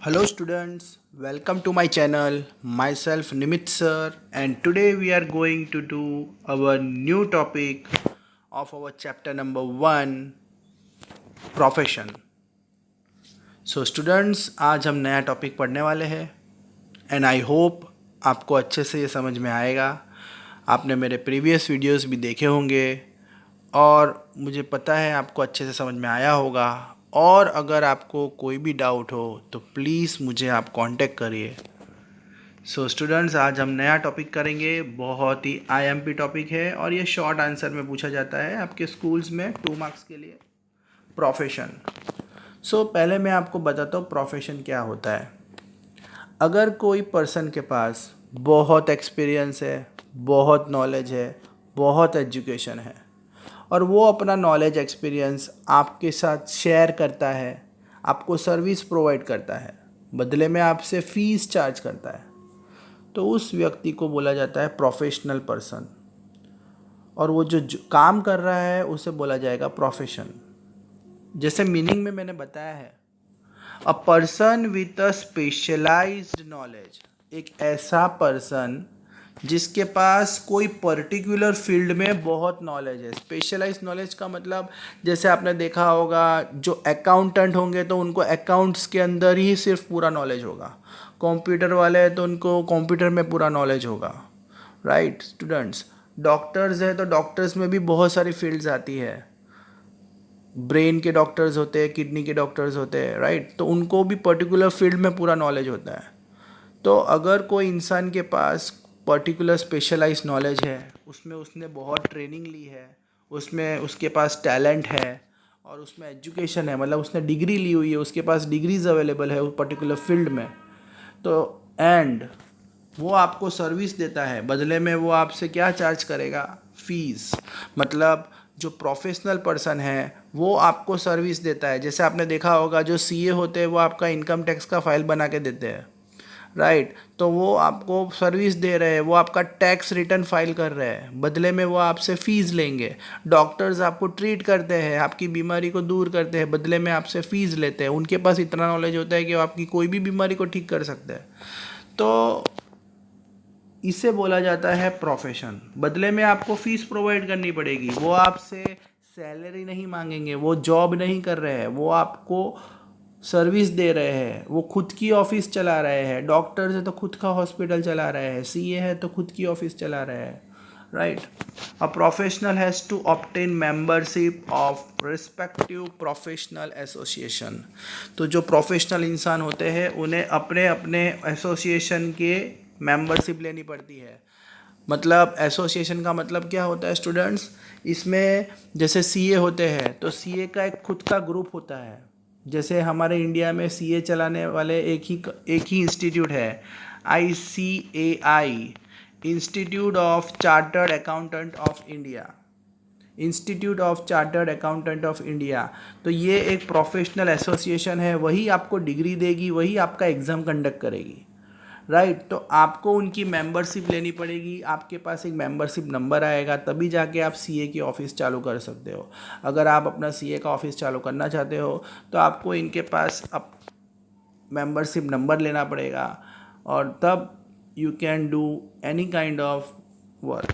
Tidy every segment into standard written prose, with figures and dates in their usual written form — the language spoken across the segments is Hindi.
Hello students, welcome to my channel. Myself Nimit sir, and today we are going to do our new topic of our chapter number 1, profession. So students, आज हम नया टॉपिक पढ़ने वाले हैं एंड आई होप आपको अच्छे से ये समझ में आएगा। आपने मेरे प्रीवियस वीडियोस भी देखे होंगे और मुझे पता है आपको अच्छे से समझ में आया होगा। और अगर आपको कोई भी डाउट हो तो प्लीज़ मुझे आप कांटेक्ट करिए। सो स्टूडेंट्स, आज हम नया टॉपिक करेंगे। बहुत ही आईएमपी टॉपिक है और ये शॉर्ट आंसर में पूछा जाता है आपके स्कूल्स में 2 मार्क्स के लिए। प्रोफेशन। पहले मैं आपको बताता हूँ प्रोफेशन क्या होता है। अगर कोई पर्सन के पास बहुत एक्सपीरियंस है, बहुत नॉलेज है, बहुत एजुकेशन है और वो अपना नॉलेज एक्सपीरियंस आपके साथ शेयर करता है, आपको सर्विस प्रोवाइड करता है, बदले में आपसे फ़ीस चार्ज करता है, तो उस व्यक्ति को बोला जाता है प्रोफेशनल पर्सन। और वो जो काम कर रहा है उसे बोला जाएगा प्रोफेशन। जैसे मीनिंग में मैंने बताया है, a person with a specialised knowledge, एक ऐसा पर्सन जिसके पास कोई पर्टिकुलर फील्ड में बहुत नॉलेज है। स्पेशलाइज्ड नॉलेज का मतलब, जैसे आपने देखा होगा जो अकाउंटेंट होंगे तो उनको अकाउंट्स के अंदर ही सिर्फ पूरा नॉलेज होगा। कंप्यूटर वाले हैं तो उनको कंप्यूटर में पूरा नॉलेज होगा। Right students. डॉक्टर्स है तो डॉक्टर्स में भी बहुत सारी फील्ड्स आती है। ब्रेन के डॉक्टर्स होते हैं, किडनी के डॉक्टर्स होते हैं, राइट। तो उनको भी पर्टिकुलर फील्ड में पूरा नॉलेज होता है। तो अगर कोई इंसान के पास पर्टिकुलर स्पेशलाइज नॉलेज है, उसमें उसने बहुत ट्रेनिंग ली है, उसमें उसके पास टैलेंट है और उसमें एजुकेशन है, मतलब उसने डिग्री ली हुई है, उसके पास डिग्रीज अवेलेबल है उस पर्टिकुलर फील्ड में, तो एंड वो आपको सर्विस देता है, बदले में वो आपसे क्या चार्ज करेगा? फीस। मतलब जो प्रोफेशनल पर्सन है वो आपको सर्विस देता है। जैसे आपने देखा होगा जो सीए होते हैं वो आपका इनकम टैक्स का फाइल बना के देते हैं, राइट। तो वो आपको सर्विस दे रहे हैं, वो आपका टैक्स रिटर्न फाइल कर रहे हैं, बदले में वो आपसे फ़ीस लेंगे। डॉक्टर्स आपको ट्रीट करते हैं, आपकी बीमारी को दूर करते हैं, बदले में आपसे फ़ीस लेते हैं। उनके पास इतना नॉलेज होता है कि वो आपकी कोई भी बीमारी को ठीक कर सकते हैं। तो इसे बोला जाता है प्रोफेशन। बदले में आपको फ़ीस प्रोवाइड करनी पड़ेगी। वो आपसे सैलरी नहीं मांगेंगे, वो जॉब नहीं कर रहे हैं, वो आपको सर्विस दे रहे हैं, वो खुद की ऑफिस चला रहे हैं। डॉक्टर्स है तो खुद का हॉस्पिटल चला रहे हैं, सीए है तो खुद की ऑफिस चला रहे हैं, right. A professional has to obtain membership of respective professional association. तो जो प्रोफेशनल इंसान होते हैं उन्हें अपने अपने एसोसिएशन के मेंबरशिप लेनी पड़ती है। मतलब एसोसिएशन का मतलब क्या होता है स्टूडेंट्स? इसमें जैसे सीए होते हैं तो सीए का एक खुद का ग्रुप होता है। जैसे हमारे इंडिया में सीए चलाने वाले एक ही इंस्टीट्यूट है, ICAI, institute of chartered accountant of India. Institute of chartered accountant of India. तो ये एक प्रोफेशनल एसोसिएशन है, वही आपको डिग्री देगी, वही आपका एग्ज़ाम कंडक्ट करेगी, राइट। तो आपको उनकी मेंबरशिप लेनी पड़ेगी। आपके पास एक मेंबरशिप नंबर आएगा, तभी जाके आप सीए की ऑफ़िस चालू कर सकते हो। अगर आप अपना सीए का ऑफ़िस चालू करना चाहते हो तो आपको इनके पास अब मेंबरशिप नंबर लेना पड़ेगा और तब you can do any kind of work.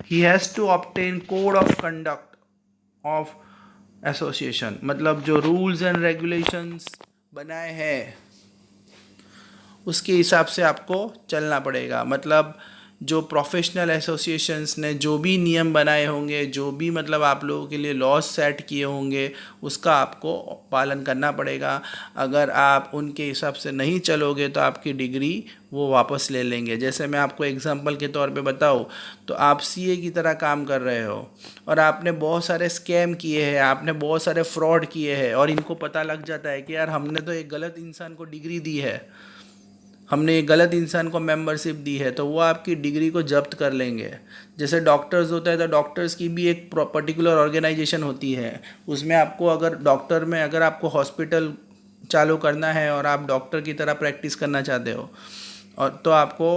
He has to obtain code of conduct of association. मतलब जो रूल्स एंड रेगुलेशंस बनाए हैं उसके हिसाब से आपको चलना पड़ेगा। मतलब जो प्रोफेशनल एसोसिएशंस ने जो भी नियम बनाए होंगे, जो भी मतलब आप लोगों के लिए लॉज सेट किए होंगे, उसका आपको पालन करना पड़ेगा। अगर आप उनके हिसाब से नहीं चलोगे तो आपकी डिग्री वो वापस ले लेंगे। जैसे मैं आपको एग्जांपल के तौर पे बताऊँ तो आप सीए की तरह काम कर रहे हो और आपने बहुत सारे स्कैम किए हैं, आपने बहुत सारे फ्रॉड किए हैं और इनको पता लग जाता है कि यार हमने तो एक गलत इंसान को डिग्री दी है, हमने एक गलत इंसान को मेंबरशिप दी है, तो वो आपकी डिग्री को जब्त कर लेंगे। जैसे डॉक्टर्स होता है तो डॉक्टर्स की भी एक पर्टिकुलर ऑर्गेनाइजेशन होती है। उसमें आपको अगर डॉक्टर में अगर आपको हॉस्पिटल चालू करना है और आप डॉक्टर की तरह प्रैक्टिस करना चाहते हो और तो आपको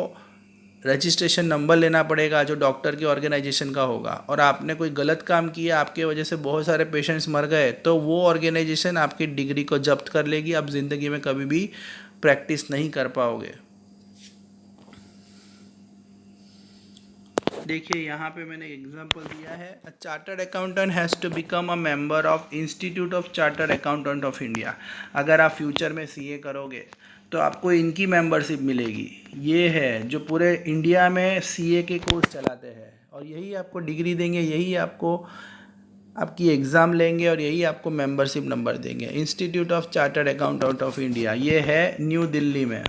रजिस्ट्रेशन नंबर लेना पड़ेगा जो डॉक्टर की ऑर्गेनाइजेशन का होगा, और आपने कोई गलत काम किया, आपके वजह से बहुत सारे पेशेंट्स मर गए, तो वो ऑर्गेनाइजेशन आपकी डिग्री को जब्त कर लेगी, आप ज़िंदगी में कभी भी प्रैक्टिस नहीं कर पाओगे। देखिए यहाँ पे मैंने एग्जांपल दिया है, a chartered accountant has to become a member of institute of chartered accountant of India. अगर आप फ्यूचर में सीए करोगे तो आपको इनकी मेंबरशिप मिलेगी। ये है जो पूरे इंडिया में सीए के कोर्स चलाते हैं, और यही आपको डिग्री देंगे, यही आपको आपकी एग्ज़ाम लेंगे, और यही आपको मेंबरशिप नंबर देंगे। Institute of chartered accountant of India, ये है न्यू दिल्ली में।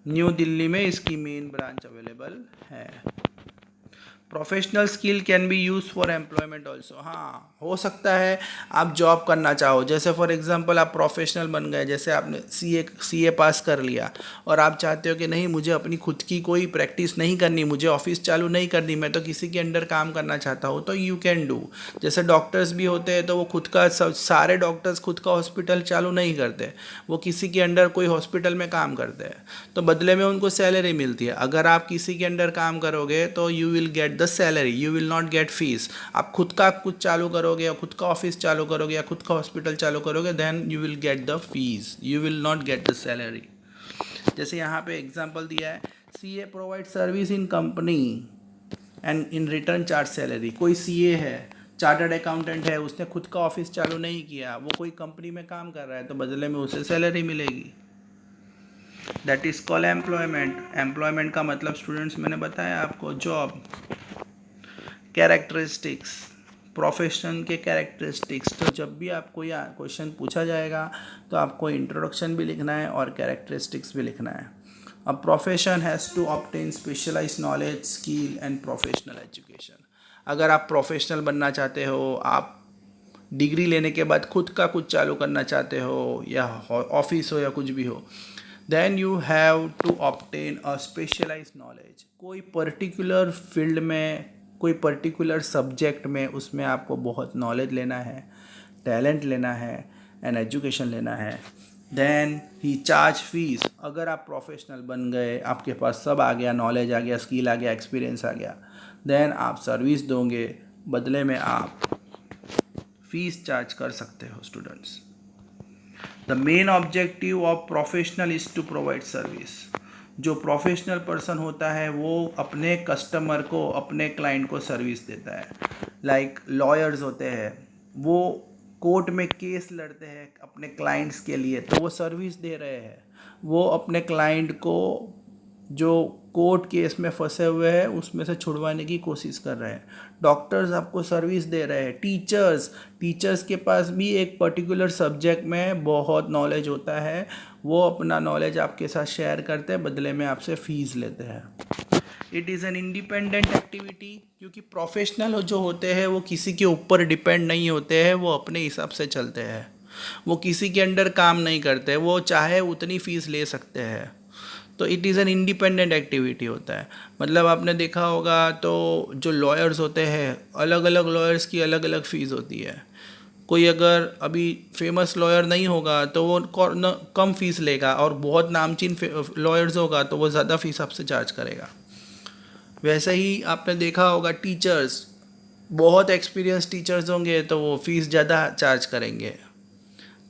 न्यू दिल्ली में इसकी मेन ब्रांच अवेलेबल है। Professional skill can be use for employment also. हाँ, हो सकता है आप जॉब करना चाहो, जैसे फॉर एग्जांपल आप प्रोफेशनल बन गए, जैसे आपने सीए पास कर लिया और आप चाहते हो कि नहीं, मुझे अपनी खुद की कोई प्रैक्टिस नहीं करनी, मुझे ऑफिस चालू नहीं करनी, मैं तो किसी के अंडर काम करना चाहता हूँ, तो यू कैन डू। जैसे डॉक्टर्स भी होते हैं तो वो खुद का सारे डॉक्टर्स खुद का हॉस्पिटल चालू नहीं करते, वो किसी के अंडर कोई हॉस्पिटल में काम करते हैं, तो बदले में उनको सैलरी मिलती है। अगर आप किसी के अंडर काम करोगे तो you will get the salary, you will not gate fees. आप खुद का कुछ चालू करोगे या खुद का ऑफिस चालू करोगे या खुद का हॉस्पिटल चालू करोगे, then you will get the fees, you will not get the salary. जैसे यहाँ पे एग्जांपल दिया है, CA provide service in company and in return charge salary. कोई सीए है, चार्टर्ड अकाउंटेंट है, उसने खुद का ऑफिस चालू नहीं किया, वो कोई कंपनी में काम कर रहा है, तो बदले में उसे सैलरी मिलेगी। That is called employment. Employment का मतलब स्टूडेंट्स मैंने बताया आपको, जॉब। कैरेक्टरिस्टिक्स, प्रोफेशन के कैरेक्टरिस्टिक्स, तो जब भी आपको यह क्वेश्चन पूछा जाएगा तो आपको इंट्रोडक्शन भी लिखना है और कैरेक्टरिस्टिक्स भी लिखना है। A profession has to obtain specialise knowledge, skill and professional education. अगर आप प्रोफेशनल बनना चाहते हो, आप डिग्री लेने के बाद खुद का कुछ चालू करना चाहते हो, या ऑफिस हो या कुछ भी हो, then you have to obtain a specialise knowledge. कोई पर्टिकुलर फील्ड में, कोई पर्टिकुलर सब्जेक्ट में, उसमें आपको बहुत नॉलेज लेना है, टैलेंट लेना है एंड एजुकेशन लेना है। Then he charge fees. अगर आप प्रोफेशनल बन गए, आपके पास सब आ गया, नॉलेज आ गया, स्किल आ गया, एक्सपीरियंस आ गया, देन आप सर्विस दोगे, बदले में आप फीस चार्ज कर सकते हो students. The main objective of professional is to provide service. जो प्रोफेशनल पर्सन होता है वो अपने कस्टमर को, अपने क्लाइंट को सर्विस देता है। लाइक लॉयर्स होते हैं, वो कोर्ट में केस लड़ते हैं अपने क्लाइंट्स के लिए, तो वो सर्विस दे रहे हैं, वो अपने क्लाइंट को जो कोर्ट केस में फंसे हुए हैं उसमें से छुड़वाने की कोशिश कर रहे हैं। डॉक्टर्स आपको सर्विस दे रहे हैं। टीचर्स के पास भी एक पर्टिकुलर सब्जेक्ट में बहुत नॉलेज होता है, वो अपना नॉलेज आपके साथ शेयर करते हैं, बदले में आपसे फीस लेते हैं। It is an independent activity, क्योंकि प्रोफेशनल जो होते हैं वो किसी के ऊपर डिपेंड नहीं होते हैं, वो अपने हिसाब से चलते हैं, वो किसी के अंडर काम नहीं करते, वो चाहे उतनी फ़ीस ले सकते हैं। तो it is an independent activity होता है। मतलब आपने देखा होगा तो जो लॉयर्स होते हैं, अलग अलग लॉयर्स की अलग अलग फ़ीस होती है। कोई अगर अभी फेमस लॉयर नहीं होगा तो वो कम फीस लेगा, और बहुत नामचीन लॉयर्स होगा तो वो ज़्यादा फीस आपसे चार्ज करेगा। वैसे ही आपने देखा होगा टीचर्स, बहुत एक्सपीरियंस टीचर्स होंगे तो वो फीस ज़्यादा चार्ज करेंगे।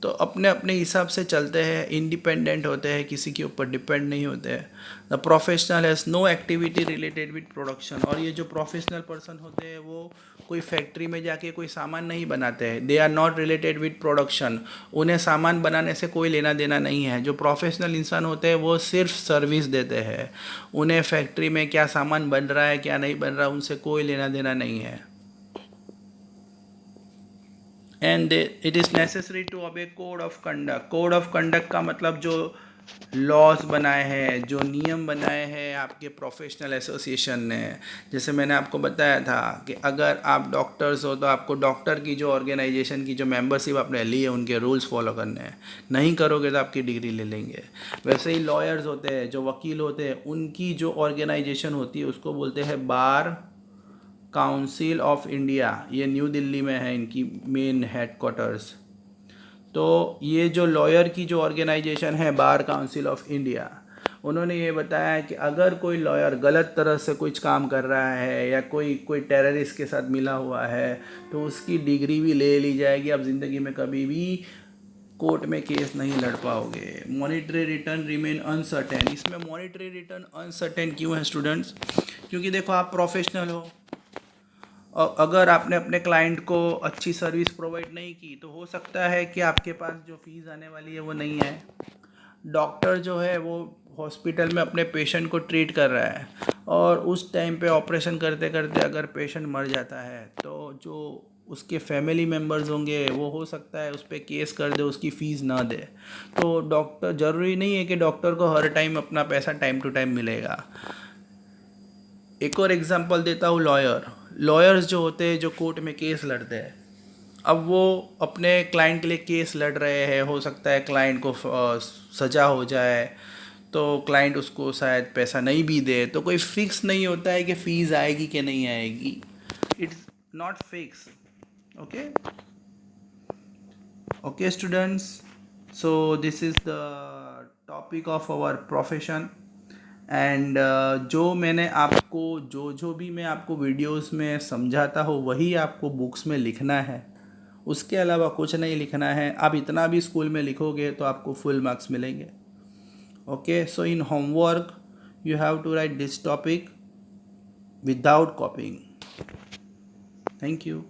तो अपने अपने हिसाब से चलते हैं, इंडिपेंडेंट होते हैं, किसी के ऊपर डिपेंड नहीं होते हैं। The professional has no activity related with production. और ये जो प्रोफेशनल पर्सन होते हैं वो कोई फैक्ट्री में जाके कोई सामान नहीं बनाते हैं। They are not related with production. उन्हें सामान बनाने से कोई लेना देना नहीं है। जो प्रोफेशनल इंसान होते हैं वो सिर्फ सर्विस देते हैं। उन्हें फैक्ट्री में क्या सामान बन रहा है क्या नहीं बन रहा, उनसे कोई लेना देना नहीं है। And it is necessary to obey code of conduct. Code of conduct का मतलब जो लॉज बनाए हैं, जो नियम बनाए हैं आपके प्रोफेशनल एसोसिएशन ने। जैसे मैंने आपको बताया था कि अगर आप डॉक्टर्स हो तो आपको डॉक्टर की जो ऑर्गेनाइजेशन की जो मेंबरशिप आपने ली है उनके रूल्स फॉलो करने हैं, नहीं करोगे तो आपकी डिग्री ले लेंगे। वैसे ही लॉयर्स होते हैं, जो वकील होते हैं, उनकी जो ऑर्गेनाइजेशन होती है उसको बोलते हैं बार काउंसिल ऑफ इंडिया। ये न्यू दिल्ली में है इनकी मेन हेडक्वार्टर्स। तो ये जो लॉयर की जो ऑर्गेनाइजेशन है बार काउंसिल ऑफ इंडिया, उन्होंने ये बताया कि अगर कोई लॉयर गलत तरह से कुछ काम कर रहा है या कोई कोई टेररिस्ट के साथ मिला हुआ है तो उसकी डिग्री भी ले ली जाएगी, आप ज़िंदगी में कभी भी कोर्ट में केस नहीं लड़ पाओगे। मॉनिटरी रिटर्न रिमेन अनसर्टेन, इसमें मॉनिटरी रिटर्न अनसर्टेन क्यों है स्टूडेंट्स? क्योंकि देखो आप प्रोफेशनल हो और अगर आपने अपने क्लाइंट को अच्छी सर्विस प्रोवाइड नहीं की तो हो सकता है कि आपके पास जो फीस आने वाली है वो नहीं है। डॉक्टर जो है वो हॉस्पिटल में अपने पेशेंट को ट्रीट कर रहा है और उस टाइम पे ऑपरेशन करते करते अगर पेशेंट मर जाता है तो जो उसके फैमिली मेम्बर्स होंगे वो हो सकता है उस पर केस कर दे, उसकी फ़ीस ना दे। तो डॉक्टर, ज़रूरी नहीं है कि डॉक्टर को हर टाइम अपना पैसा टाइम टू टाइम मिलेगा। एक और एग्जांपल देता हूँ, लॉयर्स जो होते हैं जो कोर्ट में केस लड़ते हैं, अब वो अपने क्लाइंट के लिए केस लड़ रहे हैं, हो सकता है क्लाइंट को सज़ा हो जाए तो क्लाइंट उसको शायद पैसा नहीं भी दे, तो कोई फिक्स नहीं होता है कि फ़ीस आएगी कि नहीं आएगी। It's not fix. Okay okay students, so this is the topic of our profession and जो मैंने आपको जो भी मैं आपको वीडियोस में समझाता हूँ वही आपको बुक्स में लिखना है, उसके अलावा कुछ नहीं लिखना है। आप इतना भी स्कूल में लिखोगे तो आपको फुल मार्क्स मिलेंगे। Okay, so in homework you have to write this topic without copying. Thank you.